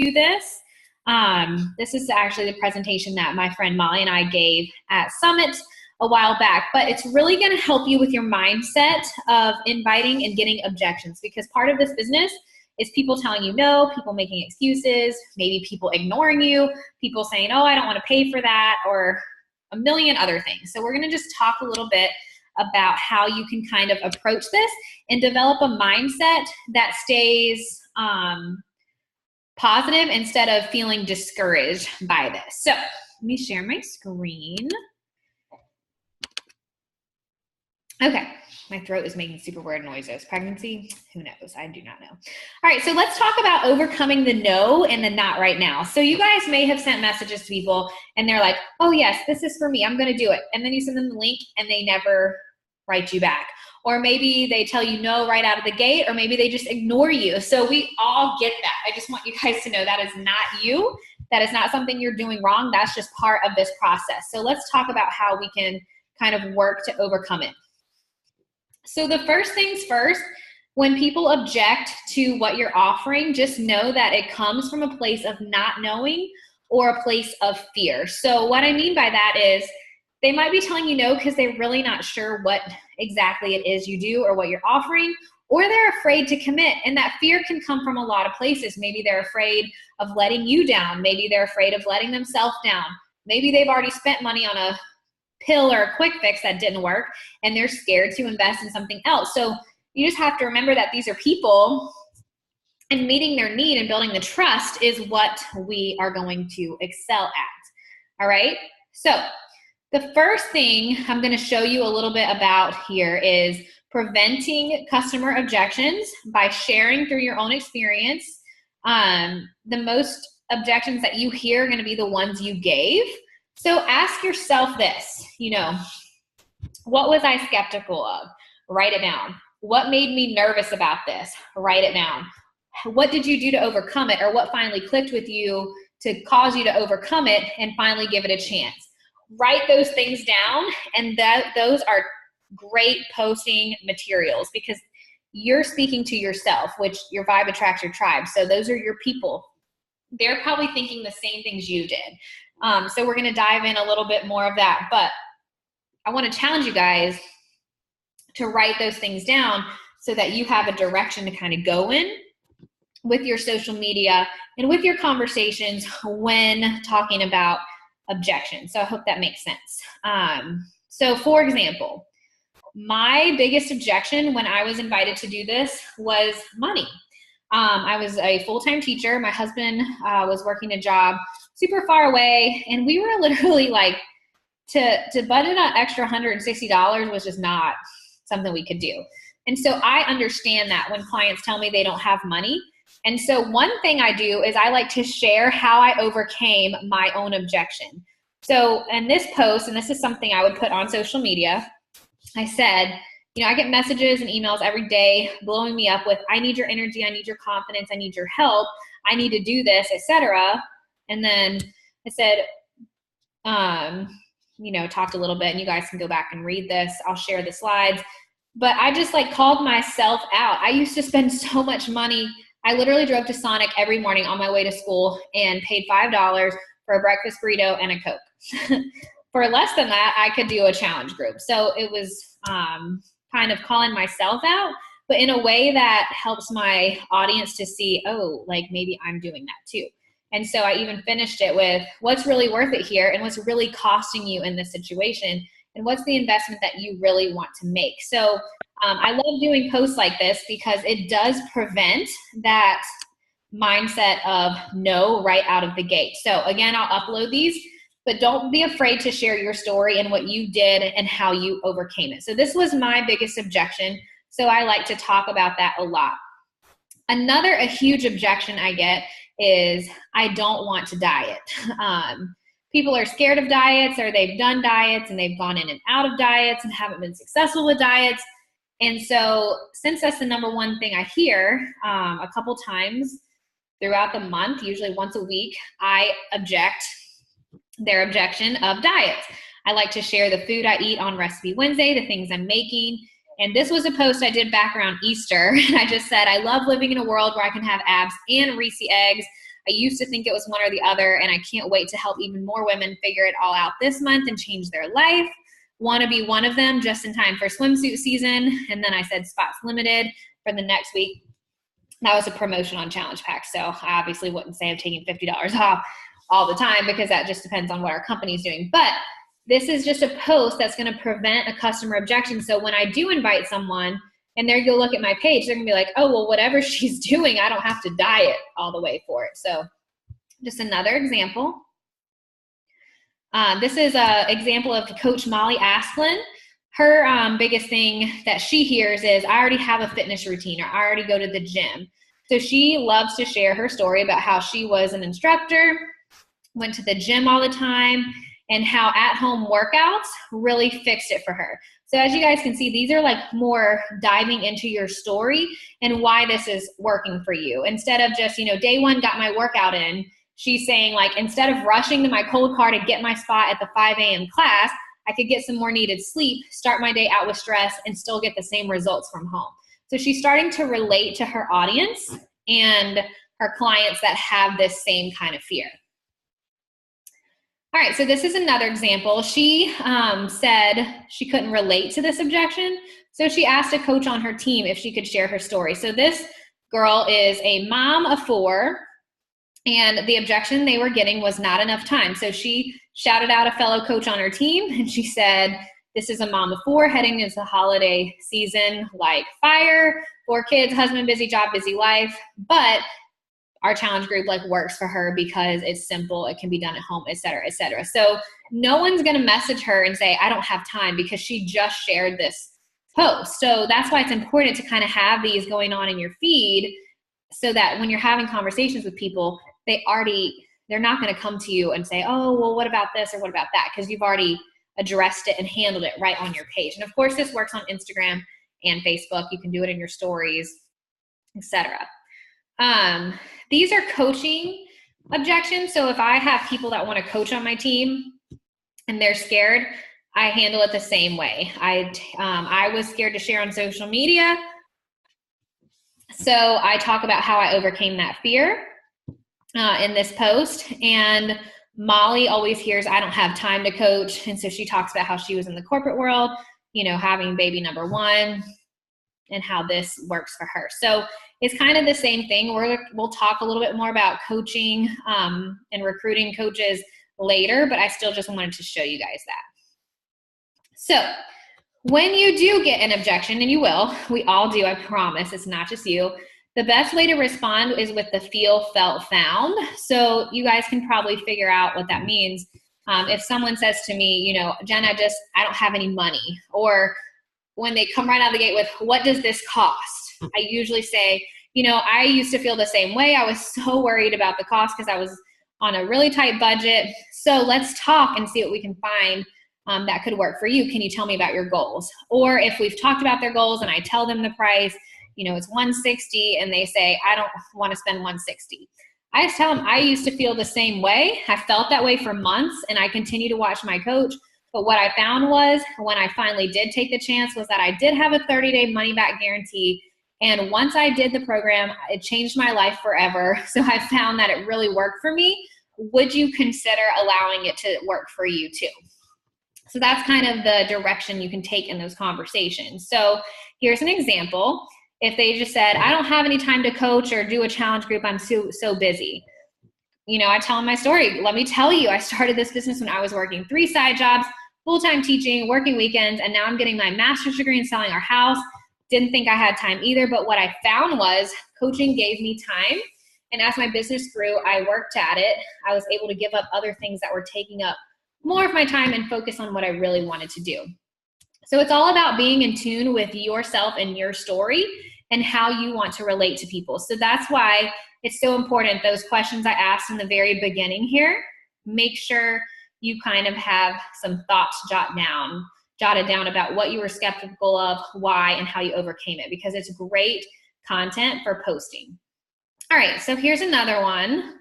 do this. This is actually the presentation that my friend Molly and I gave at Summit a while back, but it's really going to help you with your mindset of inviting and getting objections, because part of this business is people telling you no, people making excuses, maybe people ignoring you, people saying, oh, I don't want to pay for that, or a million other things. So we're going to just talk a little bit about how you can kind of approach this and develop a mindset that stays positive instead of feeling discouraged by this. So let me share my screen. Okay, my throat is making super weird noises. Pregnancy? Who knows? I do not know. All right, so let's talk about overcoming the no and the not right now. So you guys may have sent messages to people and they're like, oh yes, this is for me, I'm gonna do it. And then you send them the link and they never write you back. Or maybe they tell you no right out of the gate, or maybe they just ignore you. So we all get that. I just want you guys to know that is not you. That is not something you're doing wrong. That's just part of this process. So let's talk about how we can kind of work to overcome it. So the first things first, when people object to what you're offering, just know that it comes from a place of not knowing or a place of fear. So what I mean by that is they might be telling you no because they're really not sure what exactly it is you do or what you're offering, or they're afraid to commit. And that fear can come from a lot of places. Maybe they're afraid of letting you down. Maybe they're afraid of letting themselves down. Maybe they've already spent money on a pill or a quick fix that didn't work and they're scared to invest in something else. So you just have to remember that these are people, and meeting their need and building the trust is what we are going to excel at. All right. So the first thing I'm going to show you a little bit about here is preventing customer objections by sharing through your own experience. The most objections that you hear are going to be the ones you gave. So ask yourself this, what was I skeptical of? Write it down. What made me nervous about this? Write it down. What did you do to overcome it, or what finally clicked with you to cause you to overcome it and finally give it a chance? Write those things down, and those are great posting materials, because you're speaking to yourself, which your vibe attracts your tribe. So those are your people. They're probably thinking the same things you did. So we're going to dive in a little bit more of that, but I want to challenge you guys to write those things down so that you have a direction to kind of go in with your social media and with your conversations when talking about objections. So I hope that makes sense. So for example, my biggest objection when I was invited to do this was money. I was a full-time teacher. My husband was working a job super far away, and we were literally like, to budget an extra $160 was just not something we could do. And so I understand that when clients tell me they don't have money. And so one thing I do is I like to share how I overcame my own objection. So in this post, and this is something I would put on social media, I said, I get messages and emails every day blowing me up with, I need your energy, I need your confidence, I need your help, I need to do this, etc. And then I said, talked a little bit, and you guys can go back and read this. I'll share the slides. But I just called myself out. I used to spend so much money. I literally drove to Sonic every morning on my way to school and paid $5 for a breakfast burrito and a Coke. For less than that, I could do a challenge group. So it was kind of calling myself out, but in a way that helps my audience to see, oh, maybe I'm doing that too. And so I even finished it with what's really worth it here and what's really costing you in this situation, and what's the investment that you really want to make. So I love doing posts like this because it does prevent that mindset of no right out of the gate. So again, I'll upload these, but don't be afraid to share your story and what you did and how you overcame it. So this was my biggest objection. So I like to talk about that a lot. A huge objection I get is I don't want to diet. People are scared of diets, or they've done diets and they've gone in and out of diets and haven't been successful with diets. And so since that's the number one thing I hear a couple times throughout the month, usually once a week, I object their objection of diets. I like to share the food I eat on Recipe Wednesday, the things I'm making. And this was a post I did back around Easter. And I just said, I love living in a world where I can have abs and Reese eggs. I used to think it was one or the other, and I can't wait to help even more women figure it all out this month and change their life. Want to be one of them just in time for swimsuit season. And then I said spots limited for the next week. That was a promotion on Challenge Pack, so I obviously wouldn't say I'm taking $50 off all the time because that just depends on what our company's doing. But this is just a post that's going to prevent a customer objection. So when I do invite someone and they're going to look at my page, they're going to be like, oh, well, whatever she's doing, I don't have to diet all the way for it. So just another example. This is an example of Coach Molly Asplin. Her biggest thing that she hears is, I already have a fitness routine, or I already go to the gym. So she loves to share her story about how she was an instructor, went to the gym all the time, and how at-home workouts really fixed it for her. So as you guys can see, these are like more diving into your story and why this is working for you. Instead of just, day one, got my workout in, she's saying, like, instead of rushing to my cold car to get my spot at the 5 a.m. class, I could get some more needed sleep, start my day out with stress, and still get the same results from home. So she's starting to relate to her audience and her clients that have this same kind of fear. All right, so this is another example. She said she couldn't relate to this objection, so she asked a coach on her team if she could share her story. So this girl is a mom of 4, and the objection they were getting was not enough time. So she shouted out a fellow coach on her team, and she said, this is a mom of 4 heading into the holiday season like fire, 4 kids, husband, busy job, busy life, but our challenge group works for her because it's simple, it can be done at home, et cetera, et cetera. So no one's gonna message her and say, I don't have time, because she just shared this post. So that's why it's important to kind of have these going on in your feed, so that when you're having conversations with people, they're not gonna come to you and say, oh, well, what about this or what about that? Because you've already addressed it and handled it right on your page. And of course, this works on Instagram and Facebook. You can do it in your stories, et cetera. These are coaching objections. So if I have people that want to coach on my team and they're scared, I handle it the same way. I was scared to share on social media. So I talk about how I overcame that fear in this post. And Molly always hears, I don't have time to coach. And so she talks about how she was in the corporate world, having baby number 1, and how this works for her. So it's kind of the same thing. We'll talk a little bit more about coaching and recruiting coaches later, but I still just wanted to show you guys that. So when you do get an objection, and you will, we all do, I promise, it's not just you, the best way to respond is with the feel, felt, found. So you guys can probably figure out what that means. If someone says to me, Jen, I don't have any money, or when they come right out of the gate with, what does this cost? I usually say, I used to feel the same way. I was so worried about the cost because I was on a really tight budget. So let's talk and see what we can find that could work for you. Can you tell me about your goals? Or if we've talked about their goals and I tell them the price, it's $160, and they say, I don't want to spend $160. I just tell them I used to feel the same way. I felt that way for months, and I continue to watch my coach. But what I found was, when I finally did take the chance, was that I did have a 30-day money-back guarantee. And once I did the program, it changed my life forever. So I found that it really worked for me. Would you consider allowing it to work for you too? So that's kind of the direction you can take in those conversations. So here's an example. If they just said, I don't have any time to coach or do a challenge group, I'm so busy. I tell them my story. Let me tell you, I started this business when I was working 3 side jobs, full-time teaching, working weekends, and now I'm getting my master's degree and selling our house. Didn't think I had time either, but what I found was coaching gave me time. And as my business grew, I worked at it. I was able to give up other things that were taking up more of my time and focus on what I really wanted to do. So it's all about being in tune with yourself and your story and how you want to relate to people. So that's why it's so important, those questions I asked in the very beginning here, make sure you kind of have some thoughts jotted down about what you were skeptical of, why, and how you overcame it, because it's great content for posting. All right, so here's another one.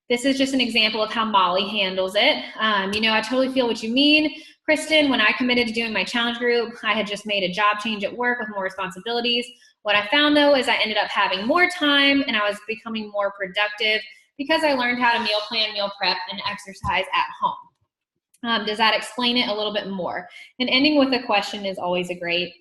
This is just an example of how Molly handles it. I totally feel what you mean, Kristen. When I committed to doing my challenge group, I had just made a job change at work with more responsibilities. What I found though is I ended up having more time and I was becoming more productive because I learned how to meal plan, meal prep, and exercise at home. Does that explain it a little bit more? And ending with a question is always a great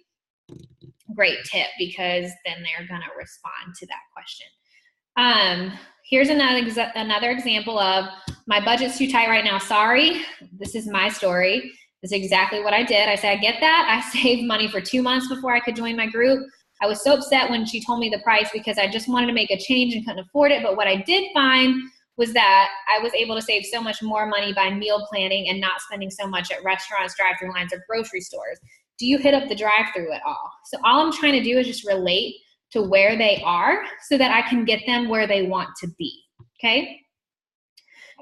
tip, because then they're going to respond to that question. Here's another example of, my budget's too tight right now. Sorry, this is my story. This is exactly what I did. I said, I get that. I saved money for 2 months before I could join my group. I was so upset when she told me the price because I just wanted to make a change and couldn't afford it. But what I did find was that I was able to save so much more money by meal planning and not spending so much at restaurants, drive-through lines, or grocery stores. Do you hit up the drive-through at all? So all I'm trying to do is just relate to where they are so that I can get them where they want to be, okay?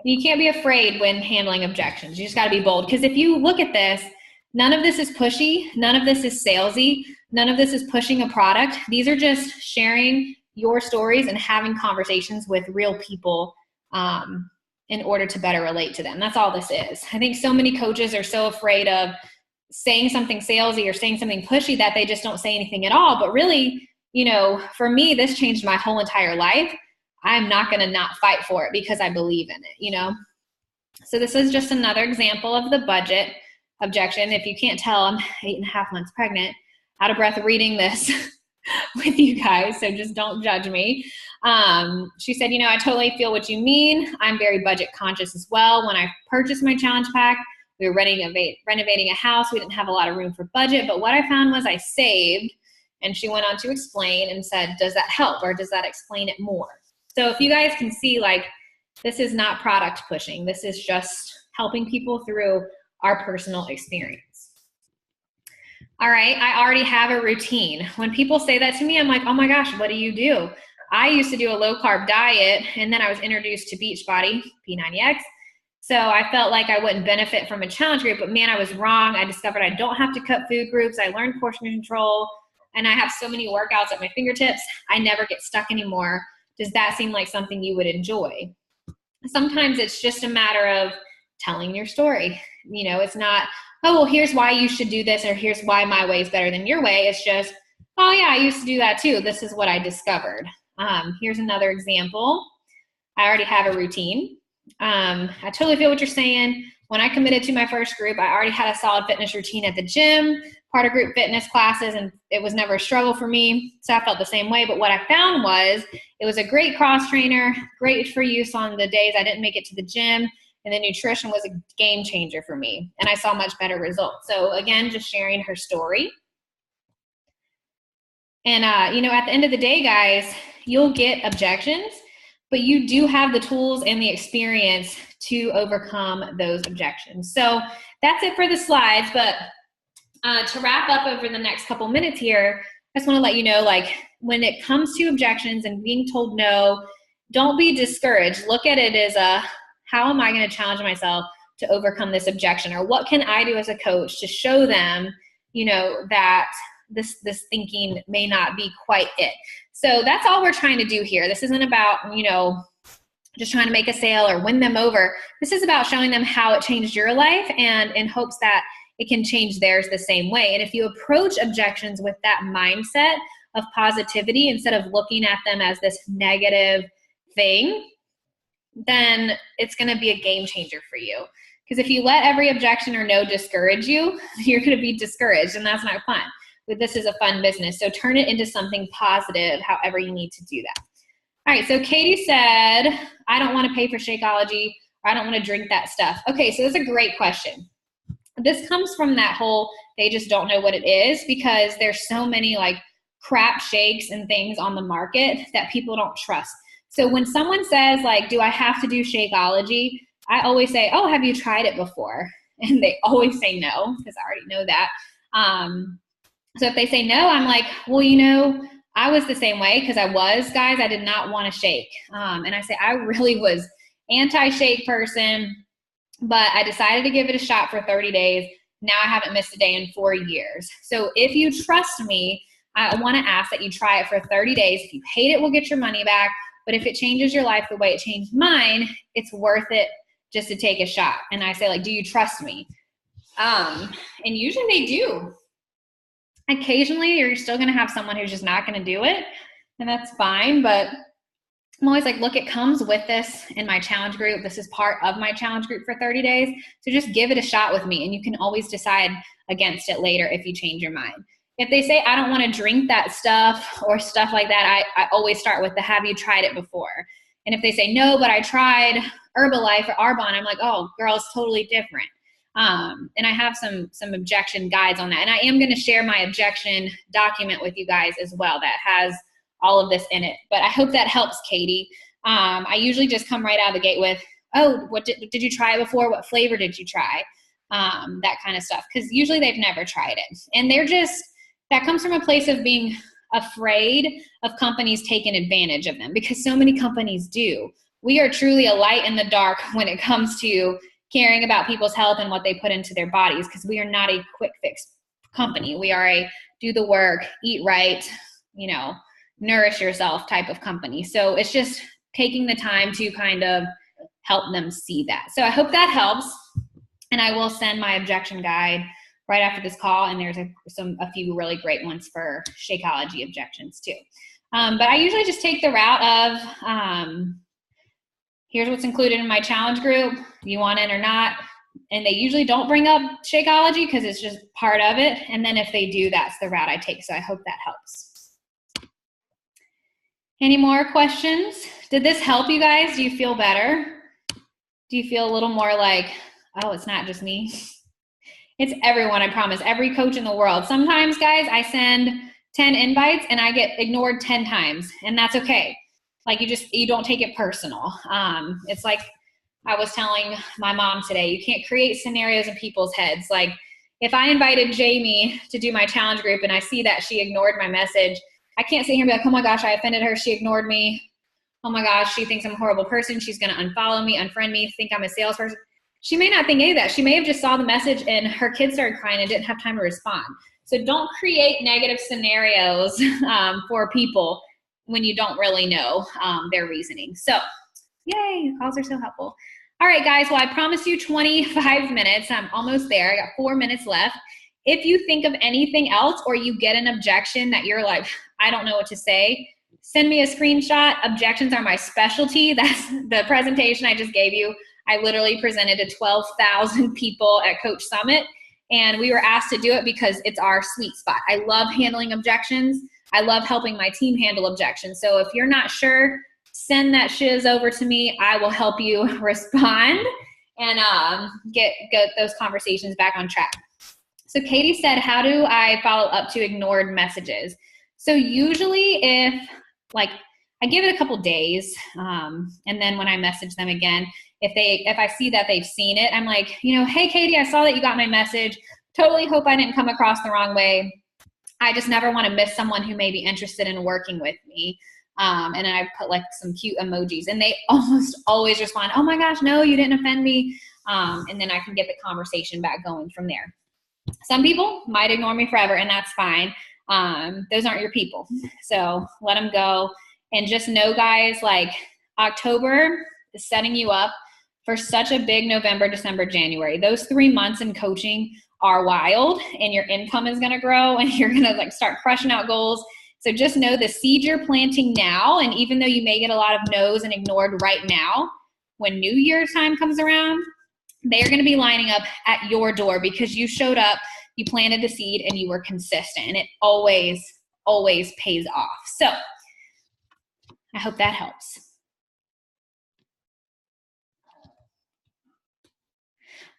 You can't be afraid when handling objections. You just gotta be bold, because if you look at this, none of this is pushy, none of this is salesy, none of this is pushing a product. These are just sharing your stories and having conversations with real people in order to better relate to them. That's all this is. I think so many coaches are so afraid of saying something salesy or saying something pushy that they just don't say anything at all. But really, you know, for me, this changed my whole entire life. I'm not going to not fight for it because I believe in it, you know? So this is just another example of the budget objection. If you can't tell, I'm 8.5 months pregnant, out of breath reading this with you guys, so just don't judge me. She said, you know, I totally feel what you mean. I'm very budget conscious as well. When I purchased my challenge pack, we were renovating a house. We didn't have a lot of room for budget, but what I found was I saved. And she went on to explain and said, does that help, or does that explain it more? So if you guys can see, like, this is not product pushing. This is just helping people through our personal experience. All right, I already have a routine. When people say that to me, I'm like, oh my gosh, what do you do? I used to do a low-carb diet, and then I was introduced to Beachbody, P90X. So I felt like I wouldn't benefit from a challenge group, but man, I was wrong. I discovered I don't have to cut food groups. I learned portion control, and I have so many workouts at my fingertips. I never get stuck anymore. Does that seem like something you would enjoy? Sometimes it's just a matter of telling your story. You know, it's not, oh, well, here's why you should do this, or here's why my way is better than your way. It's just, oh yeah, I used to do that too. This is what I discovered. Here's another example. I already have a routine. I totally feel what you're saying. When I committed to my first group, I already had a solid fitness routine at the gym, part of group fitness classes, and it was never a struggle for me. So I felt the same way. But what I found was it was a great cross trainer, great for use on the days I didn't make it to the gym. And the nutrition was a game changer for me. And I saw much better results. So again, just sharing her story. And, you know, at the end of the day, guys, you'll get objections, but you do have the tools and the experience to overcome those objections. So that's it for the slides. But to wrap up over the next couple minutes here, I just want to let you know, like, when it comes to objections and being told no, don't be discouraged. Look at it as how am I going to challenge myself to overcome this objection? Or what can I do as a coach to show them, you know, that this thinking may not be quite it. So that's all we're trying to do here. This isn't about, you know, just trying to make a sale or win them over. This is about showing them how it changed your life, and in hopes that it can change theirs the same way. And if you approach objections with that mindset of positivity instead of looking at them as this negative thing, then it's going to be a game changer for you. Because if you let every objection or no discourage you, you're going to be discouraged, and that's not fun. But this is a fun business, so turn it into something positive however you need to do that. All right, so Katie said, I don't want to pay for Shakeology, or I don't want to drink that stuff. Okay, so that's a great question. This comes from that whole, they just don't know what it is, because there's so many like crap shakes and things on the market that people don't trust. So when someone says like, do I have to do Shakeology? I always say, oh, have you tried it before? And they always say no, because I already know that. So if they say no, I'm like, well, you know, I was the same way, because guys, I did not want to shake. And I say, I really was anti-shake person, but I decided to give it a shot for 30 days. Now I haven't missed a day in 4 years. So if you trust me, I want to ask that you try it for 30 days. If you hate it, we'll get your money back. But if it changes your life the way it changed mine, it's worth it just to take a shot. And I say, like, do you trust me? And usually they do. Occasionally, you're still going to have someone who's just not going to do it, and that's fine. But I'm always like, look, it comes with this in my challenge group. This is part of my challenge group for 30 days. So just give it a shot with me, and you can always decide against it later if you change your mind. If they say, I don't want to drink that stuff or stuff like that, I always start with the, have you tried it before? And if they say, no, but I tried Herbalife or Arbonne, I'm like, oh, girl, it's totally different. And I have some objection guides on that. And I am going to share my objection document with you guys as well that has all of this in it. But I hope that helps, Katie. I usually just come right out of the gate with, oh, what did you try it before? What flavor did you try? That kind of stuff. Because usually they've never tried it. And that comes from a place of being afraid of companies taking advantage of them, because so many companies do. We are truly a light in the dark when it comes to caring about people's health and what they put into their bodies, because we are not a quick fix company. We are a do the work, eat right, nourish yourself type of company. So it's just taking the time to kind of help them see that. So I hope that helps. And I will send my objection guide right after this call. And there's a few really great ones for Shakeology objections too. But I usually just take the route of, here's what's included in my challenge group. Do you want in or not? And they usually don't bring up Shakeology because it's just part of it. And then if they do, that's the route I take. So I hope that helps. Any more questions? Did this help you guys? Do you feel better? Do you feel a little more like, oh, it's not just me? It's everyone, I promise. Every coach in the world. Sometimes, guys, I send 10 invites and I get ignored 10 times. And that's okay. Like you don't take it personal. It's like I was telling my mom today, you can't create scenarios in people's heads. Like if I invited Jamie to do my challenge group and I see that she ignored my message, I can't sit here and be like, oh my gosh, I offended her. She ignored me. Oh my gosh, she thinks I'm a horrible person. She's going to unfollow me, unfriend me, think I'm a salesperson. She may not think any of that. She may have just saw the message and her kids started crying and didn't have time to respond. So don't create negative scenarios for people when you don't really know their reasoning. So yay, calls are so helpful. All right, guys, well, I promised you 25 minutes. I'm almost there. I got 4 minutes left. If you think of anything else or you get an objection that you're like, I don't know what to say, send me a screenshot. Objections are my specialty. That's the presentation I just gave you. I literally presented to 12,000 people at Coach Summit, and we were asked to do it because it's our sweet spot. I love handling objections. I love helping my team handle objections. So if you're not sure, send that shiz over to me. I will help you respond and get those conversations back on track. So Katie said, how do I follow up to ignored messages? So usually if I give it a couple days, and then when I message them again, if I see that they've seen it, I'm like, hey, Katie, I saw that you got my message. Totally hope I didn't come across the wrong way. I just never want to miss someone who may be interested in working with me. And then I put like some cute emojis, and they almost always respond, oh my gosh, no, you didn't offend me. And then I can get the conversation back going from there. Some people might ignore me forever, and that's fine. Those aren't your people. So let them go. And just know, guys, like October is setting you up for such a big November, December, January. Those 3 months in coaching are wild, and your income is going to grow, and you're going to start crushing out goals. So just know the seed you're planting now, and even though you may get a lot of no's and ignored right now, when New Year's time comes around, they are going to be lining up at your door because you showed up, you planted the seed, and you were consistent, and it always, always pays off. So I hope that helps.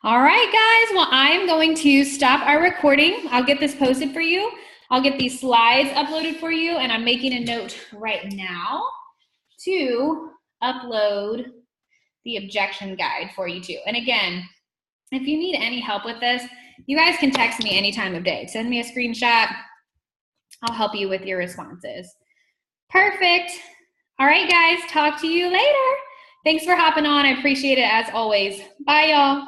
All right, guys. Well, I am going to stop our recording. I'll get this posted for you. I'll get these slides uploaded for you, and I'm making a note right now to upload the objection guide for you too. And again, if you need any help with this, you guys can text me any time of day. Send me a screenshot. I'll help you with your responses. Perfect. All right, guys. Talk to you later. Thanks for hopping on. I appreciate it as always. Bye, y'all.